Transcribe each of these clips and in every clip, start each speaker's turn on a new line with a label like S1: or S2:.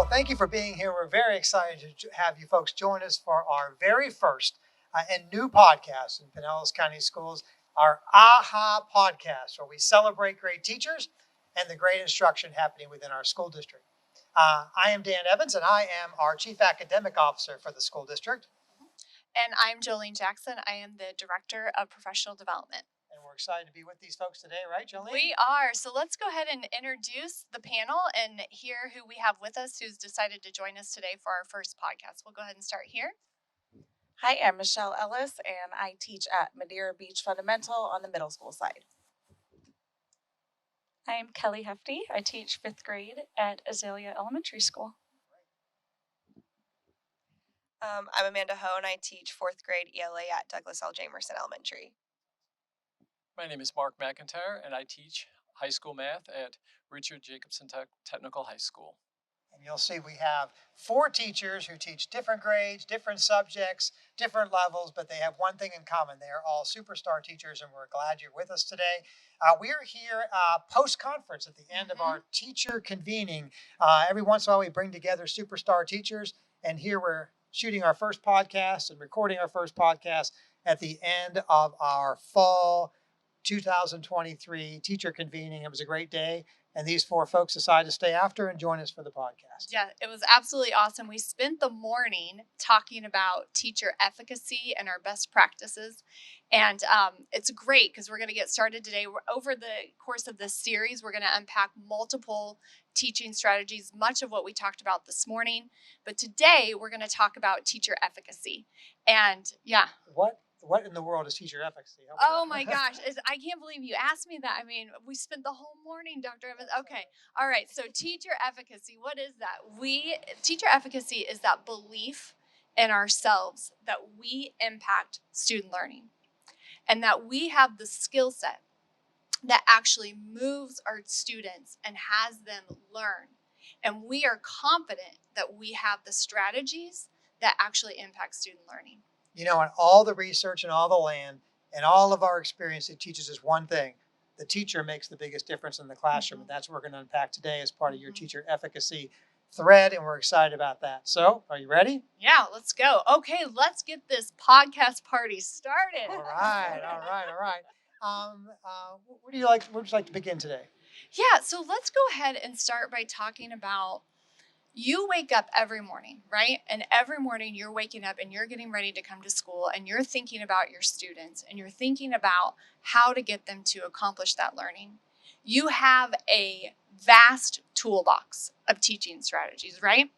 S1: Well, thank you for being here. We're very excited to have you folks join us for our very first and new podcast in Pinellas County Schools, our AHA podcast, where we celebrate great teachers and the great instruction happening within our school district. I am Dan Evans, and I am our Chief Academic Officer for the school district.
S2: And I'm Jolene Jackson. I am the Director of Professional Development.
S1: And we're excited to be with these folks today, right, Jolene?
S2: We are. So let's go ahead and introduce the panel and hear who we have with us who's decided to join us today for our first podcast. We'll go ahead and start here.
S3: Hi, I'm Michelle Ellis, and I teach at Madeira Beach Fundamental on the middle school side.
S4: I'm Kelly Hefty. I teach 5th grade at Azalea Elementary School.
S5: I'm Amanda Ho, and I teach 4th grade ELA at Douglas L. Jamerson Elementary.
S6: My name is Mark McIntyre, and I teach high school math at Richard Jacobson Technical High School.
S1: And you'll see we have 4 teachers who teach different grades, different subjects, different levels, but they have one thing in common. They are all superstar teachers, and we're glad you're with us today. We're here post-conference at the end of our teacher convening. Every once in a while, we bring together superstar teachers, and here we're shooting our first podcast and recording our first podcast at the end of our fall 2023 teacher convening. It was a great day, and these 4 folks decided to stay after and join us for the podcast.
S2: Yeah, it was absolutely awesome. We spent the morning talking about teacher efficacy and our best practices, and it's great because we're going to get started today. Over the course of this series, we're going to unpack multiple teaching strategies, much of what we talked about this morning, but today we're going to talk about teacher efficacy. And yeah.
S1: What in the world is teacher efficacy?
S2: Oh my gosh, I can't believe you asked me that. I mean, we spent the whole morning, Dr. Evans. Okay, all right, so teacher efficacy, what is that? Teacher efficacy is that belief in ourselves that we impact student learning and that we have the skill set that actually moves our students and has them learn. And we are confident that we have the strategies that actually impact student learning.
S1: You know, in all the research and all the land and all of our experience, it teaches us one thing. The teacher makes the biggest difference in the classroom. And that's what we're going to unpack today as part of your teacher efficacy thread. And we're excited about that. So are you ready?
S2: Yeah, let's go. Okay, let's get this podcast party started.
S1: All right. Would you like to begin today?
S2: Yeah, so let's go ahead and start by talking about you wake up every morning, right? And every morning you're waking up and you're getting ready to come to school and you're thinking about your students and you're thinking about how to get them to accomplish that learning. You have a vast toolbox of teaching strategies, right?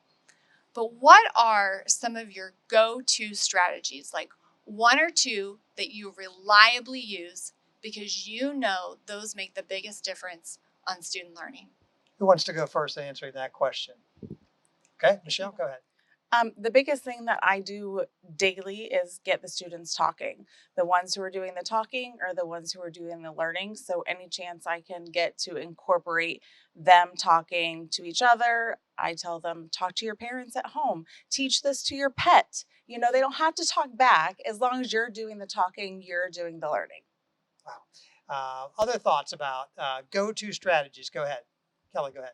S2: But what are some of your go-to strategies, like 1 or 2 that you reliably use because you know those make the biggest difference on student learning?
S1: Who wants to go first answering that question? Okay, Michelle, go ahead.
S3: The biggest thing that I do daily is get the students talking. The ones who are doing the talking are the ones who are doing the learning. So any chance I can get to incorporate them talking to each other, I tell them, talk to your parents at home. Teach this to your pet. You know, they don't have to talk back. As long as you're doing the talking, you're doing the learning.
S1: Wow. Other thoughts about go-to strategies? Go ahead. Kelly, go ahead.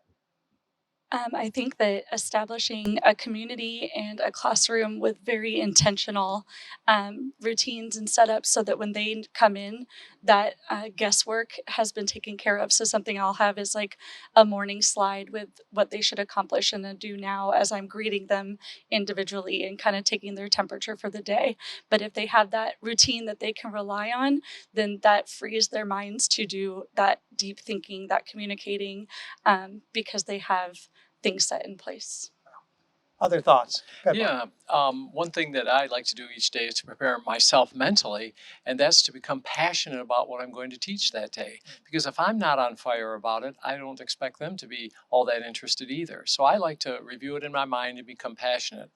S4: I think that establishing a community and a classroom with very intentional routines and setups so that when they come in, that guesswork has been taken care of. So something I'll have is like a morning slide with what they should accomplish and then do now as I'm greeting them individually and kind of taking their temperature for the day. But if they have that routine that they can rely on, then that frees their minds to do that deep thinking, that communicating, because they have things set in place.
S1: Other thoughts?
S6: Yeah, one thing that I like to do each day is to prepare myself mentally, and that's to become passionate about what I'm going to teach that day. Because if I'm not on fire about it, I don't expect them to be all that interested either. So I like to review it in my mind and become passionate.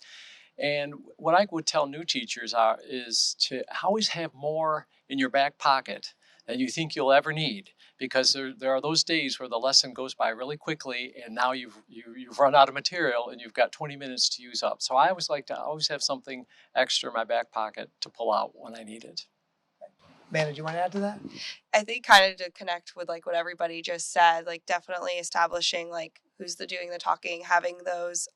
S6: And what I would tell new teachers is to always have more in your back pocket than you think you'll ever need, because there are those days where the lesson goes by really quickly and now you've run out of material and you've got 20 minutes to use up. So I always like to always have something extra in my back pocket to pull out when I need it.
S1: Amanda, do you want to add to that?
S5: I think kind of to connect with like what everybody just said, like definitely establishing like who's doing the talking, having those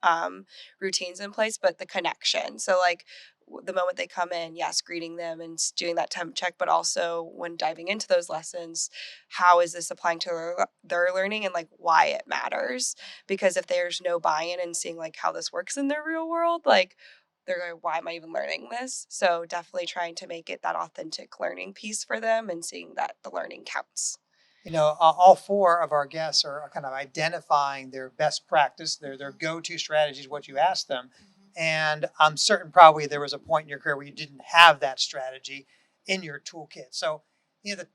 S5: routines in place, but the connection. So like the moment they come in, yes, greeting them and doing that temp check, but also when diving into those lessons, how is this applying to their learning and like why it matters? Because if there's no buy-in and seeing like how this works in their real world, like they're like, why am I even learning this? So definitely trying to make it that authentic learning piece for them and seeing that the learning counts.
S1: All four of our guests are kind of identifying their best practice, their go-to strategies, what you asked them. And I'm certain probably there was a point in your career where you didn't have that strategy in your toolkit. So, the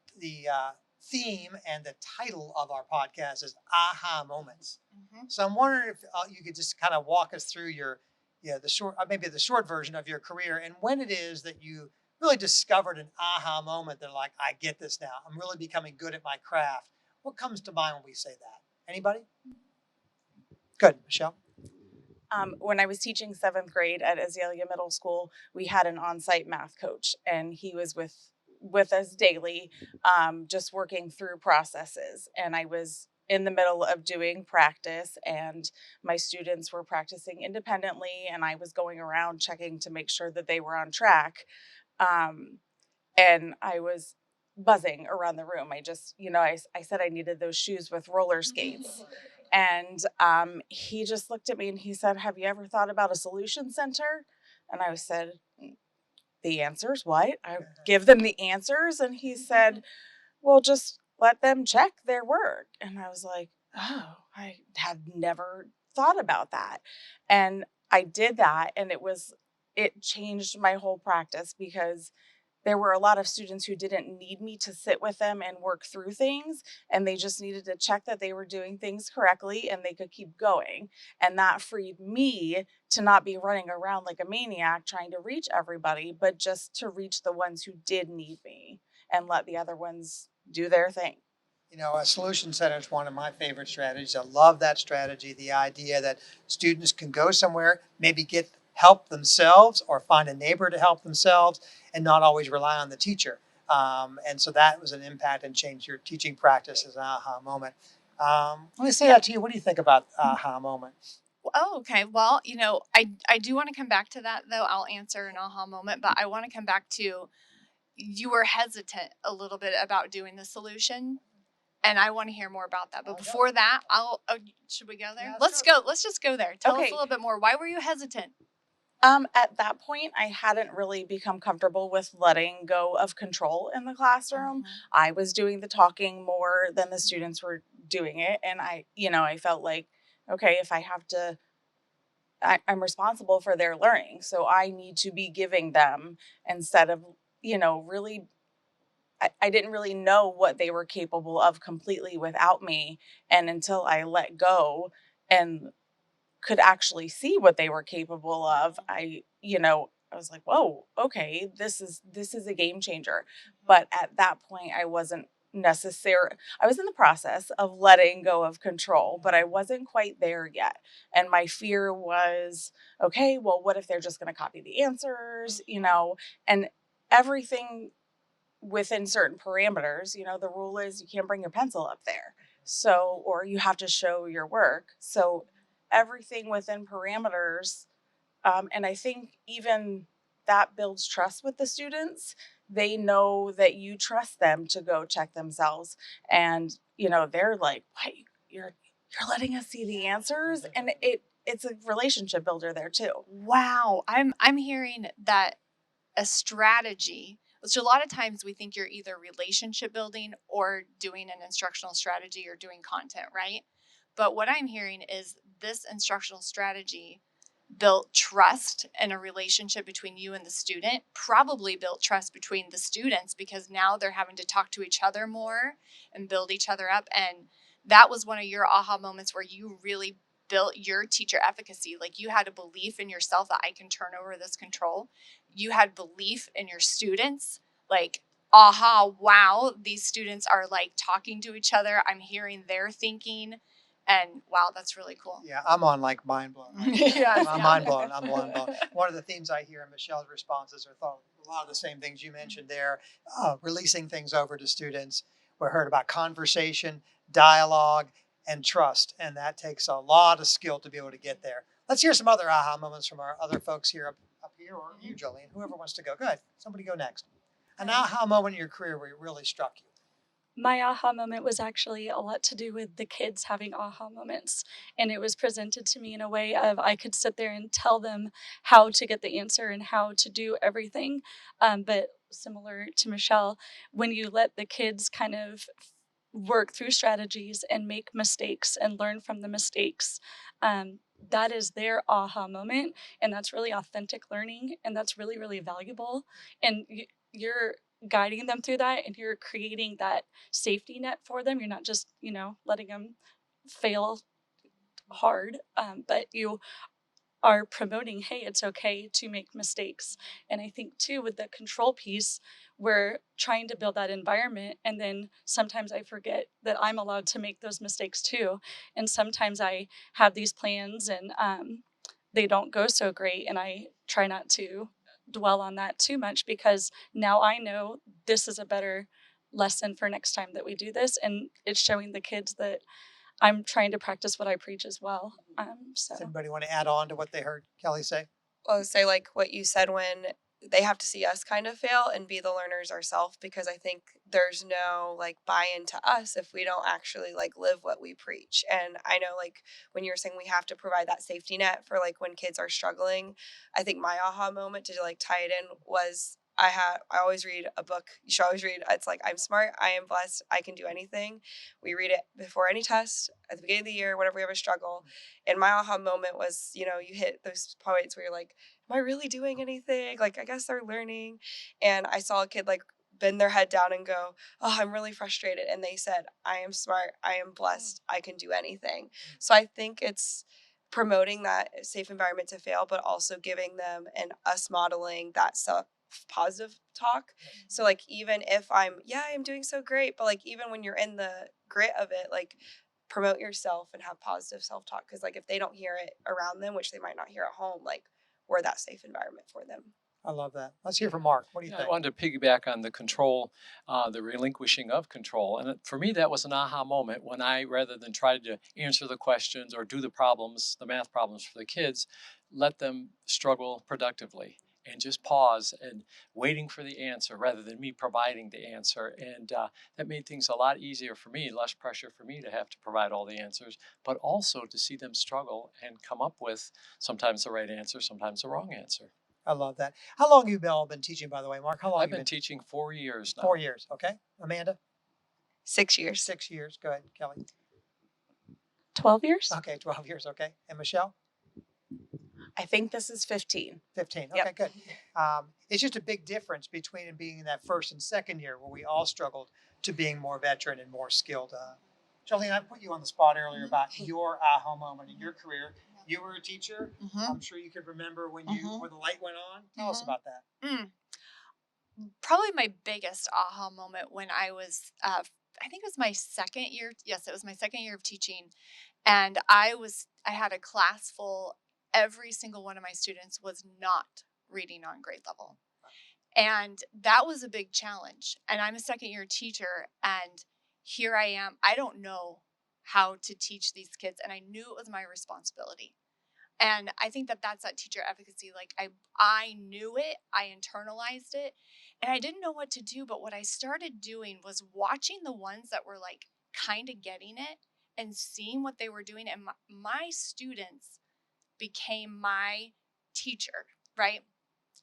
S1: theme and the title of our podcast is aha moments. So I'm wondering if you could just kind of walk us through the short, maybe the short version of your career and when it is that you really discovered an aha moment that like, I get this now. I'm really becoming good at my craft. What comes to mind when we say that? Anybody? Good, Michelle.
S3: When I was teaching 7th grade at Azalea Middle School, we had an on-site math coach, and he was with us daily, just working through processes. And I was in the middle of doing practice, and my students were practicing independently, and I was going around checking to make sure that they were on track. Um, and I was buzzing around the room. I just, I said I needed those shoes with roller skates. And he just looked at me and he said, "Have you ever thought about a solution center?" And I said, "The answers, what?" I give them the answers. And he said, "Well, just let them check their work." And I was like, oh, I had never thought about that. And I did that. And it changed my whole practice because there were a lot of students who didn't need me to sit with them and work through things, and they just needed to check that they were doing things correctly and they could keep going. And that freed me to not be running around like a maniac trying to reach everybody, but just to reach the ones who did need me and let the other ones do their thing.
S1: A solution center is one of my favorite strategies. I love that strategy. The idea that students can go somewhere, maybe get help themselves or find a neighbor to help themselves and not always rely on the teacher. And so that was an impact and changed your teaching practice as an aha moment. Let me say that to you. What do you think about aha moment?
S2: Oh, okay. Well, I do want to come back to that though. I'll answer an aha moment, but I want to come back to you were hesitant a little bit about doing the solution. And I want to hear more about that. But before that, should we go there?
S1: Yeah,
S2: Let's go. Let's just go there. Tell us
S3: Okay.
S2: a little bit more. Why were you hesitant?
S3: At that point, I hadn't really become comfortable with letting go of control in the classroom. I was doing the talking more than the students were doing it. And I felt like, okay, if I have to, I'm responsible for their learning. So I need to be giving them instead of, really, I didn't really know what they were capable of completely without me. And until I let go and could actually see what they were capable of, I was like, whoa, okay, this is a game changer. But at that point, I wasn't I was in the process of letting go of control, but I wasn't quite there yet. And my fear was, okay, well, what if they're just going to copy the answers, and everything within certain parameters, the rule is you can't bring your pencil up there. So, or you have to show your work. So everything within parameters. And I think even that builds trust with the students. They know that you trust them to go check themselves. And, they're like, what, you're letting us see the answers? And it's a relationship builder there too.
S2: Wow. I'm hearing that a strategy, which a lot of times we think you're either relationship building or doing an instructional strategy or doing content, right? But what I'm hearing is this instructional strategy built trust and a relationship between you and the student, probably built trust between the students because now they're having to talk to each other more and build each other up. And that was one of your aha moments where you really built your teacher efficacy. Like you had a belief in yourself that I can turn over this control. You had belief in your students, like, aha, wow, these students are like talking to each other. I'm hearing their thinking. And wow, that's really cool.
S1: Yeah, I'm on like mind blown.
S2: Yes,
S1: I'm
S2: yeah.
S1: mind blown. I'm mind blown. One of the themes I hear in Michelle's responses are a lot of the same things you mentioned there, releasing things over to students. We heard about conversation, dialogue, and trust. And that takes a lot of skill to be able to get there. Let's hear some other aha moments from our other folks here up here, or you, Jolene, whoever wants to go. Go ahead. Somebody go next. An aha moment in your career where it really struck you.
S4: My aha moment was actually a lot to do with the kids having aha moments. And it was presented to me in a way of I could sit there and tell them how to get the answer and how to do everything. But similar to Michelle, when you let the kids kind of work through strategies and make mistakes and learn from the mistakes, that is their aha moment. And that's really authentic learning. And that's really, really valuable. And you're guiding them through that, and you're creating that safety net for them. You're not just, letting them fail hard, but you are promoting, hey, it's okay to make mistakes. And I think too, with the control piece, we're trying to build that environment. And then sometimes I forget that I'm allowed to make those mistakes too. And sometimes I have these plans and they don't go so great. And I try not to dwell on that too much, because now I know this is a better lesson for next time that we do this. And it's showing the kids that I'm trying to practice what I preach as well.
S1: Does anybody want to add on to what they heard Kelly say?
S5: Well, say like what you said, when they have to see us kind of fail and be the learners ourselves, because I think there's no like buy-in to us if we don't actually like live what we preach. And I know like when you're saying we have to provide that safety net for like when kids are struggling, I think my aha moment to like tie it in was I always read a book. You should always read. It's like, I'm smart, I am blessed, I can do anything. We read it before any test, at the beginning of the year, whenever we have a struggle. And my aha moment was, you hit those points where you're like, am I really doing anything? Like, I guess they're learning. And I saw a kid like bend their head down and go, oh, I'm really frustrated. And they said, I am smart, I am blessed, I can do anything. So I think it's promoting that safe environment to fail, but also giving them and us modeling that self positive talk. So like, even if I'm doing so great, but like even when you're in the grit of it, like promote yourself and have positive self-talk, because like if they don't hear it around them, which they might not hear at home, like we're that safe environment for them.
S1: I love that. Let's hear from Mark. What do you
S6: Yeah, I
S1: think?
S6: wanted to piggyback on the control, the relinquishing of control. And for me, that was an aha moment when I, rather than try to answer the questions or do the problems, the math problems for the kids, let them struggle productively and just pause and waiting for the answer rather than me providing the answer. And that made things a lot easier for me, less pressure for me to have to provide all the answers, but also to see them struggle and come up with sometimes the right answer, sometimes the wrong answer.
S1: I love that. How long have you all been teaching, by the way, Mark? How long
S6: I've
S1: have you
S6: been teaching 4 years now.
S1: 4 years. Okay. Amanda?
S5: 6 years.
S1: 6 years. Go ahead, Kelly.
S4: 12 years.
S1: Okay, 12 years. Okay. And Michelle?
S3: I think this is 15.
S1: 15. Okay,
S3: Yep.
S1: good. It's just a big difference between being in that first and second year where we all struggled to being more veteran and more skilled. Jolene, I put you on the spot earlier about your aha moment in your career. You were a teacher. I'm sure you could remember when when the light went on. Tell us about that.
S2: Probably my biggest aha moment when I was, I think it was my second year. Yes, it was my second year of teaching. And I had a class full. Every single one of my students was not reading on grade level. And that was a big challenge. And I'm a second year teacher, and here I am. I don't know how to teach these kids, and I knew it was my responsibility. And I think that that's that teacher advocacy. Like I knew it, I internalized it, and I didn't know what to do. But what I started doing was watching the ones that were like kind of getting it and seeing what they were doing. And my students became my teacher, right?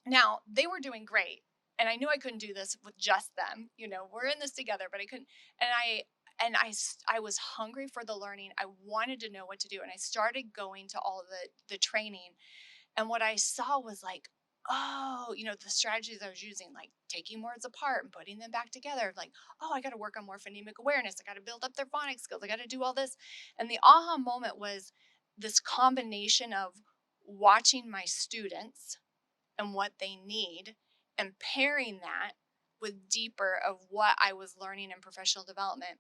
S2: Now they were doing great. And I knew I couldn't do this with just them. We're in this together, but I couldn't. And I was hungry for the learning. I wanted to know what to do. And I started going to all the training. And what I saw was like, oh, the strategies I was using, like taking words apart and putting them back together. Like, oh, I got to work on more phonemic awareness. I got to build up their phonics skills. I got to do all this. And the aha moment was this combination of watching my students and what they need and pairing that with deeper of what I was learning in professional development.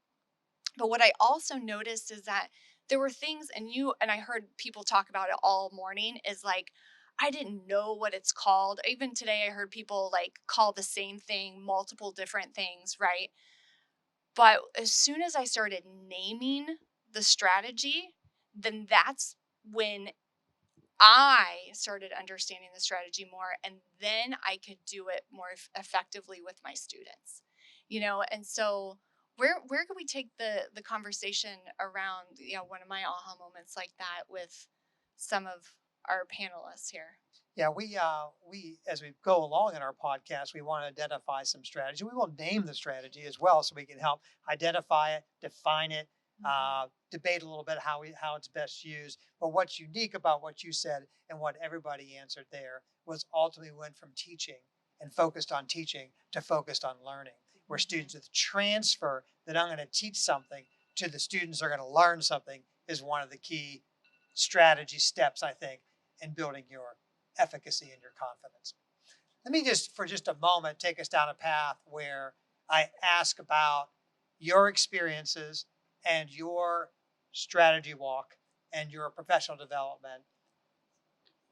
S2: But what I also noticed is that there were things, and I heard people talk about it all morning, is like, I didn't know what it's called. Even today, I heard people like call the same thing multiple different things, right? But as soon as I started naming the strategy, then that's when I started understanding the strategy more, and then I could do it more effectively with my students, and so where could we take the conversation around, one of my aha moments like that with some of our panelists here?
S1: Yeah, we as we go along in our podcast, we want to identify some strategy. We will name the strategy as well, so we can help identify it, define it, debate a little bit how it's best used. But what's unique about what you said and what everybody answered there was ultimately went from teaching and focused on teaching to focused on learning, where students with transfer that I'm going to teach something to the students are going to learn something is one of the key strategy steps, I think, in building your efficacy and your confidence. Let me just, for just a moment, take us down a path where I ask about your experiences and your strategy walk and your professional development.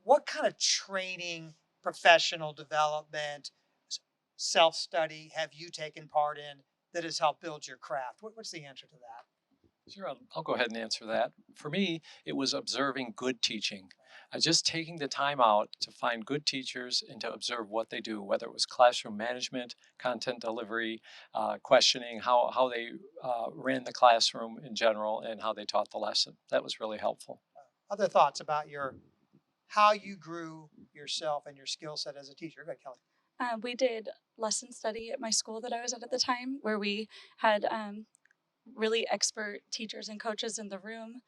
S1: What kind of training, professional development, self-study have you taken part in that has helped build your craft? What's the answer to that?
S6: Sure, I'll go ahead and answer that. For me, it was observing good teaching. Just taking the time out to find good teachers and to observe what they do, whether it was classroom management, content delivery, questioning, how they ran the classroom in general, and how they taught the lesson. That was really helpful.
S1: Other thoughts about how you grew yourself and your skill set as a teacher? Go ahead, Kelly.
S4: We did lesson study at my school that I was at the time, where we had really expert teachers and coaches in the room.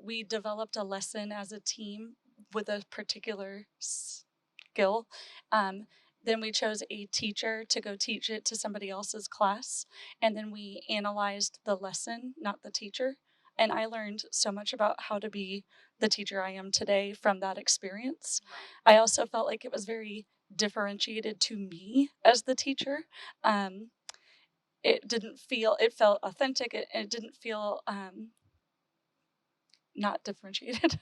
S4: We developed a lesson as a team with a particular skill. Then we chose a teacher to go teach it to somebody else's class. And then we analyzed the lesson, not the teacher. And I learned so much about how to be the teacher I am today from that experience. I also felt like it was very differentiated to me as the teacher. It felt authentic. It didn't feel not differentiated.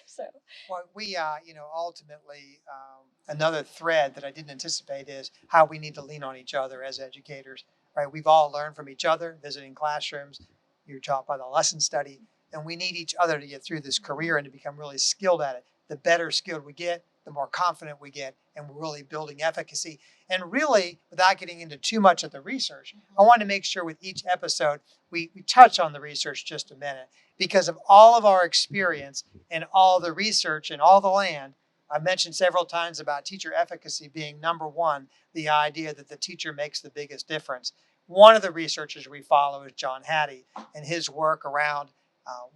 S4: So,
S1: Well, we, ultimately, another thread that I didn't anticipate is how we need to lean on each other as educators, right? We've all learned from each other, visiting classrooms. You're taught by the lesson study, and we need each other to get through this career and to become really skilled at it. The better skilled we get, the more confident we get, and we're really building efficacy. And really, without getting into too much of the research, I want to make sure with each episode we touch on the research just a minute, because of all of our experience and all the research and all the land. I mentioned several times about teacher efficacy being number one, the idea that the teacher makes the biggest difference. One of the researchers we follow is John Hattie and his work around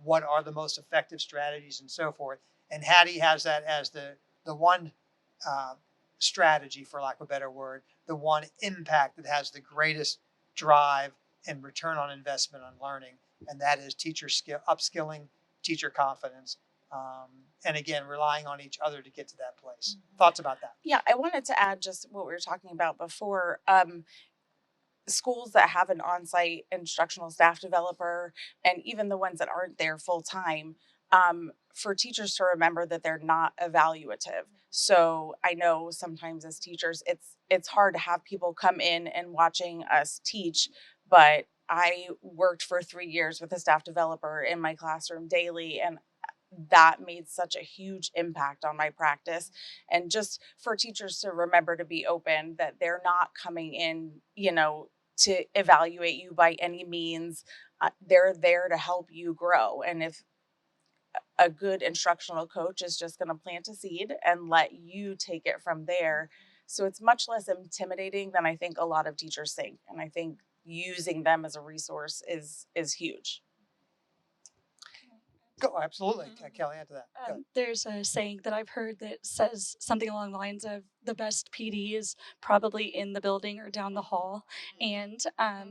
S1: what are the most effective strategies and so forth. And Hattie has that as the one strategy, for lack of a better word, the one impact that has the greatest drive and return on investment on learning, and that is teacher skill, upskilling, teacher confidence, and again, relying on each other to get to that place. Thoughts about that?
S3: Yeah, I wanted to add just what we were talking about before. Schools that have an on-site instructional staff developer, and even the ones that aren't there full time, for teachers to remember that they're not evaluative. So I know sometimes as teachers, it's hard to have people come in and watching us teach, but I worked for 3 years with a staff developer in my classroom daily, and that made such a huge impact on my practice. And just for teachers to remember to be open, that they're not coming in, to evaluate you by any means. They're there to help you grow. And if a good instructional coach is just going to plant a seed and let you take it from there. So it's much less intimidating than I think a lot of teachers think. And I think using them as a resource is huge.
S1: Go, absolutely. Kelly, add to that.
S4: there's a saying that I've heard that says something along the lines of the best PD is probably in the building or down the hall. And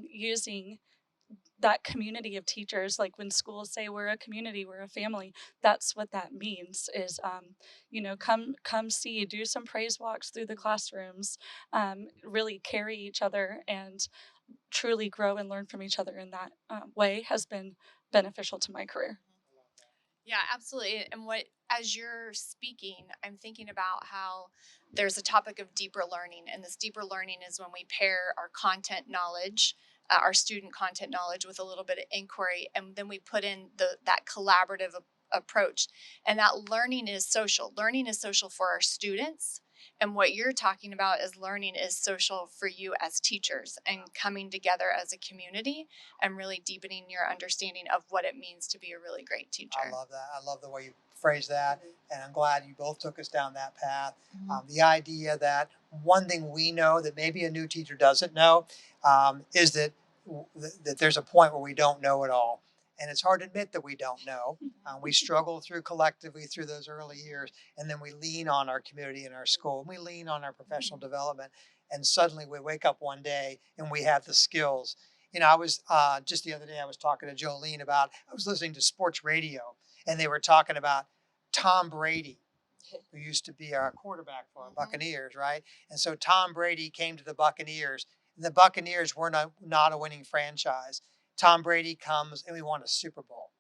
S4: using that community of teachers, like when schools say we're a community, we're a family, that's what that means is, come see, do some praise walks through the classrooms, really carry each other and truly grow and learn from each other in that way has been beneficial to my career.
S2: Yeah, absolutely. And as you're speaking, I'm thinking about how there's a topic of deeper learning. And this deeper learning is when we pair our content knowledge our student content knowledge with a little bit of inquiry, and then we put in that collaborative approach. And that learning is social. Learning is social for our students. And what you're talking about is learning is social for you as teachers and coming together as a community and really deepening your understanding of what it means to be a really great teacher.
S1: I love that. I love the way you phrase that. And I'm glad you both took us down that path.
S2: Mhm.
S1: The idea that one thing we know that maybe a new teacher doesn't know is that that there's a point where we don't know it all. And it's hard to admit that we don't know. We struggle through collectively through those early years, and then we lean on our community and our school, and we lean on our professional development. And suddenly we wake up one day and we have the skills. I was just the other day, I was talking to Jolene about, I was listening to sports radio, and they were talking about Tom Brady, who used to be our quarterback for our Buccaneers, right? And so Tom Brady came to the Buccaneers, and the Buccaneers were not a winning franchise. Tom Brady comes and we won a Super Bowl.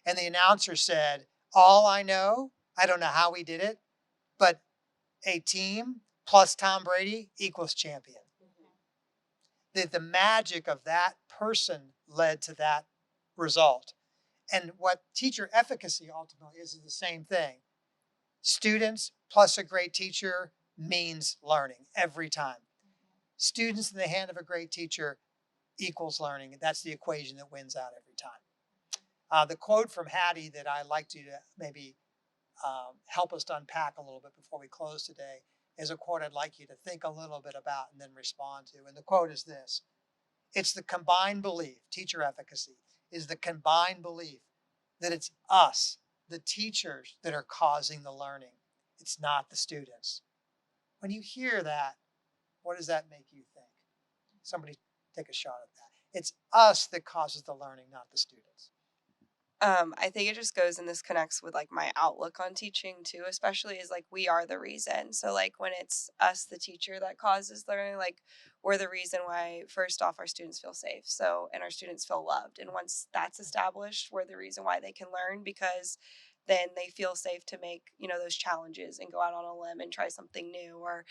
S1: And the announcer said, all I know, I don't know how we did it, but a team plus Tom Brady equals champion. The magic of that person led to that result. And what teacher efficacy ultimately is the same thing. Students plus a great teacher means learning every time. Students in the hand of a great teacher equals learning. And that's the equation that wins out every time. The quote from Hattie that I'd like to maybe help us to unpack a little bit before we close today is a quote I'd like you to think a little bit about and then respond to. And the quote is this: it's the combined belief, teacher efficacy is the combined belief that it's us, the teachers, that are causing the learning. It's not the students. When you hear that, what does that make you think? Somebody take a shot at that. It's us that causes the learning, not the students.
S5: I think it just goes, and this connects with like my outlook on teaching too, especially is like we are the reason. So like when it's us, the teacher, that causes learning, like we're the reason why first off our students feel safe. So and our students feel loved. And once that's established, we're the reason why they can learn, because then they feel safe to make, those challenges and go out on a limb and try something new, or,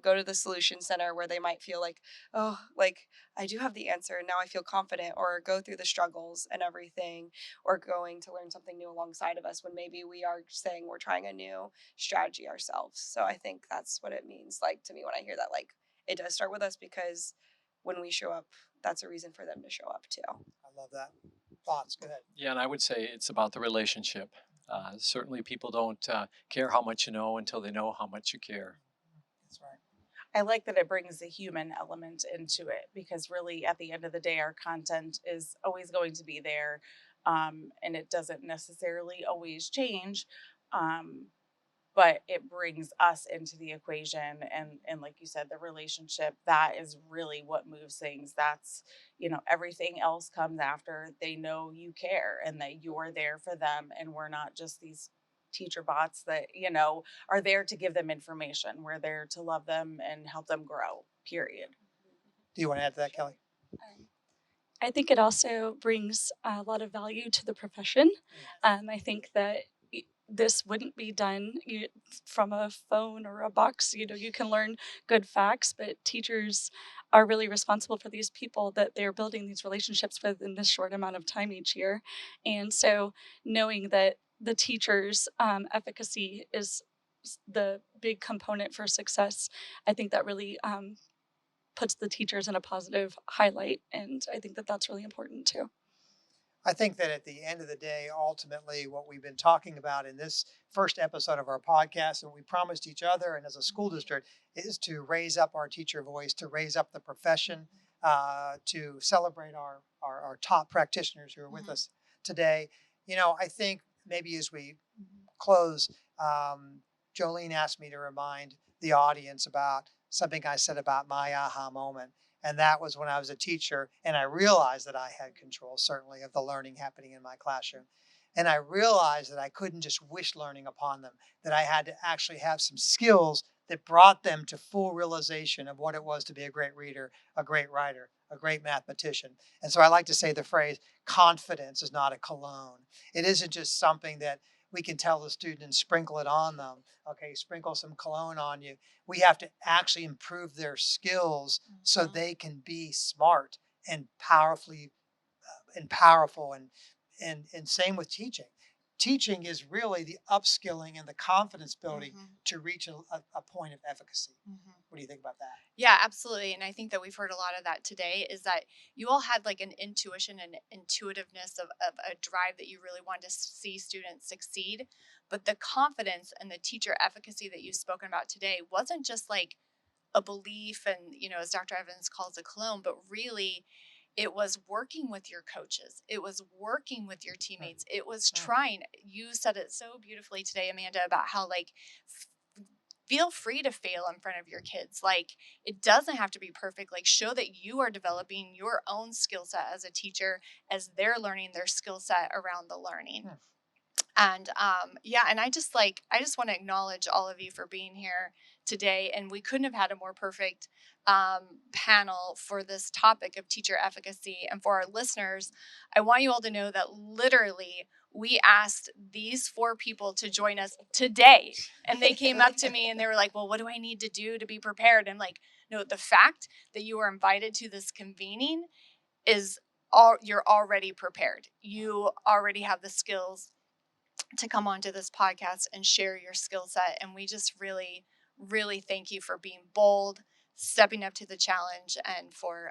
S5: go to the solution center where they might feel like, oh, like I do have the answer and now I feel confident, or go through the struggles and everything, or going to learn something new alongside of us when maybe we are saying we're trying a new strategy ourselves. So I think that's what it means, like, to me, when I hear that, like, it does start with us, because when we show up, that's a reason for them to show up too.
S1: I love that. Thoughts? Go ahead.
S6: Yeah, and I would say it's about the relationship. Certainly, people don't care how much you know until they know how much you care.
S1: That's right.
S3: I like that it brings the human element into it, because really at the end of the day, our content is always going to be there, and it doesn't necessarily always change. Um, but it brings us into the equation, and like you said, the relationship, that is really what moves things. That's, everything else comes after. They know you care and that you're there for them, and we're not just these teacher bots that are there to give them information. We're there to love them and help them grow, period.
S1: Do you want to add to that, Kelly?
S4: I think it also brings a lot of value to the profession. I think that this wouldn't be done from a phone or a box. You can learn good facts, but teachers are really responsible for these people that they're building these relationships with in this short amount of time each year. And so knowing that the teacher's efficacy is the big component for success, I think that really puts the teachers in a positive highlight. And I think that that's really important too.
S1: I think that at the end of the day, ultimately, what we've been talking about in this first episode of our podcast, and we promised each other and as a school district, is to raise up our teacher voice, to raise up the profession, to celebrate our top practitioners who are with us today. I think maybe as we close, Jolene asked me to remind the audience about something I said about my aha moment. And that was when I was a teacher and I realized that I had control, certainly, of the learning happening in my classroom. And I realized that I couldn't just wish learning upon them, that I had to actually have some skills that brought them to full realization of what it was to be a great reader, a great writer, a great mathematician. And so I like to say the phrase, confidence is not a cologne. It isn't just something that we can tell the student and sprinkle it on them. Okay, sprinkle some cologne on you. We have to actually improve their skills so they can be smart and powerful, and same with teaching. Teaching is really the upskilling and the confidence building to reach a point of efficacy. What do you think about that?
S2: Yeah, absolutely. And I think that we've heard a lot of that today is that you all had like an intuition and intuitiveness of a drive that you really wanted to see students succeed. But the confidence and the teacher efficacy that you've spoken about today wasn't just like a belief and, as Dr. Evans calls a cologne, but really it was working with your coaches. It was working with your teammates. It was trying. You said it so beautifully today, Amanda, about how like feel free to fail in front of your kids. Like it doesn't have to be perfect. Like show that you are developing your own skill set as a teacher as they're learning their skill set around the learning. And and I just want to acknowledge all of you for being here today. And we couldn't have had a more perfect panel for this topic of teacher efficacy. And for our listeners, I want you all to know that literally we asked these 4 people to join us today. And they came up to me and they were like, well, what do I need to do to be prepared? And like, no, the fact that you were invited to this convening is you're already prepared. You already have the skills to come onto this podcast and share your skill set. And we just really, really thank you for being bold, stepping up to the challenge, and for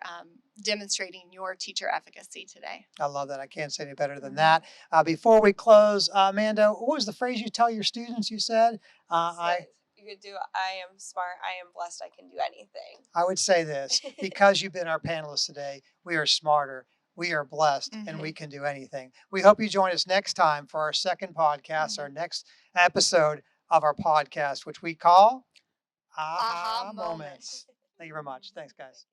S2: demonstrating your teacher efficacy today.
S1: I love that. I can't say any better than that. Before we close, Amanda, what was the phrase you tell your students? You said,
S5: you could do, I am smart, I am blessed, I can do anything.
S1: I would say this, because you've been our panelists today, we are smarter, we are blessed, and we can do anything. We hope you join us next time for our second podcast, our next episode of our podcast, which we call Aha Moments. Thank you very much. Thanks, guys.